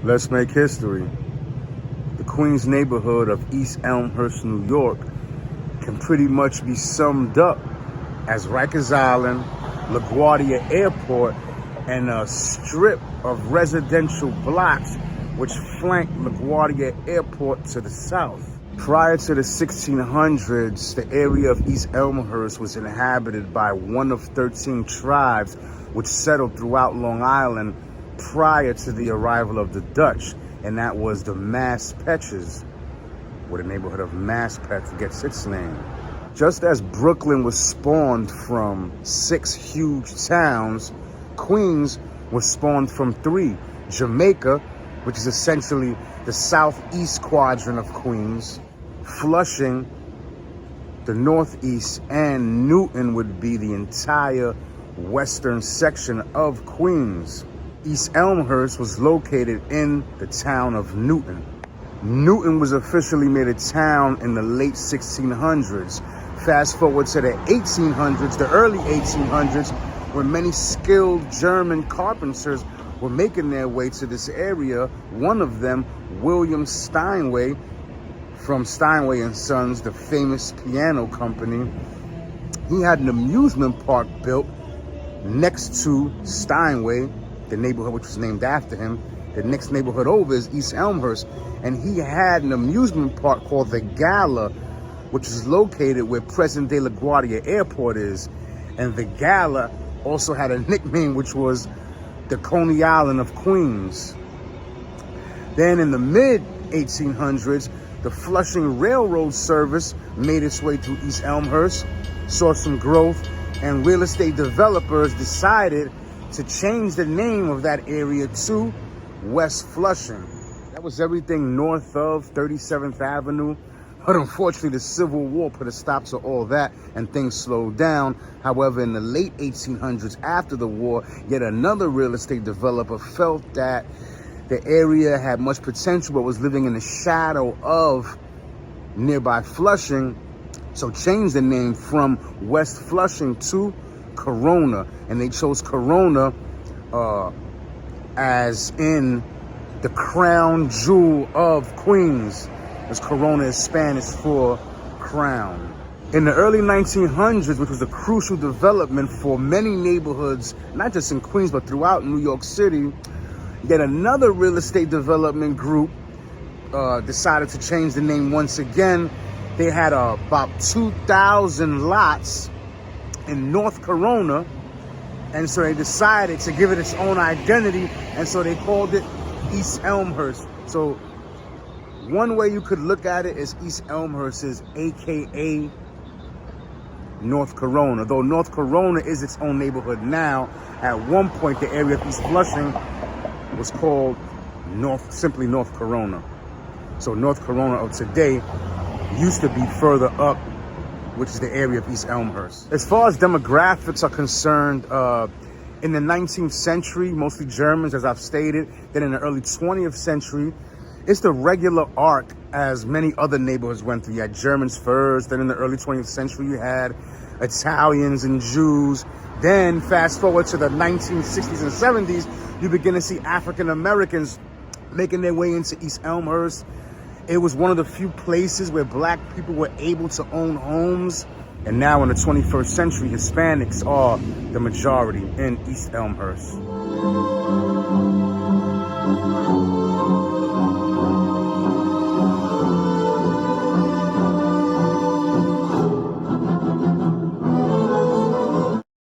Let's make history. The Queens neighborhood of East Elmhurst, New York can pretty much be summed up as Rikers Island, LaGuardia Airport, and a strip of residential blocks which flank LaGuardia Airport to the south. Prior to the 1600s, the area of East Elmhurst was inhabited by one of 13 tribes which settled throughout Long Island prior to the arrival of the Dutch, and that was the Maspetches, where the neighborhood of Maspeth gets its name. Just as Brooklyn was spawned from 6 huge towns, Queens was spawned from 3. Jamaica, which is essentially the southeast quadrant of Queens, Flushing, the northeast, and Newton would be the entire western section of Queens. East Elmhurst was located in the town of Newton. Newton was officially made a town in the late 1600s. Fast forward to the 1800s, the early 1800s, when many skilled German carpenters were making their way to this area. One of them, William Steinway, from Steinway and Sons, the famous piano company. He had an amusement park built next to Steinway, the neighborhood which was named after him. The next neighborhood over is East Elmhurst, and he had an amusement park called the Gala, which is located where present-day LaGuardia Airport is. And the Gala also had a nickname, which was the Coney Island of Queens. Then in the mid-1800s, the Flushing Railroad Service made its way through East Elmhurst, saw some growth, and real estate developers decided to change the name of that area to West Flushing. That was everything north of 37th Avenue. But unfortunately, the Civil War put a stop to all that and things slowed down. However, in the late 1800s, after the war, yet another real estate developer felt that the area had much potential but was living in the shadow of nearby Flushing, so changed the name from West Flushing to Corona. And they chose Corona as in the crown jewel of Queens, as Corona is Spanish for crown. In the early 1900s, which was a crucial development for many neighborhoods, not just in Queens, but throughout New York City, yet another real estate development group decided to change the name once again. They had about 2,000 lots in North Corona, and so they decided to give it its own identity, and so they called it East Elmhurst. So one way you could look at it is East Elmhurst is AKA North Corona. Though North Corona is its own neighborhood now, at one point the area of East Flushing was called simply North Corona. So North Corona of today used to be further up, which is the area of East Elmhurst. As far as demographics are concerned, in the 19th century, mostly Germans, as I've stated. Then in the early 20th century, it's the regular arc as many other neighborhoods went through. You had Germans first, then in the early 20th century, you had Italians and Jews. Then fast forward to the 1960s and 70s, you begin to see African Americans making their way into East Elmhurst. It was one of the few places where black people were able to own homes. And now in the 21st century, Hispanics are the majority in East Elmhurst.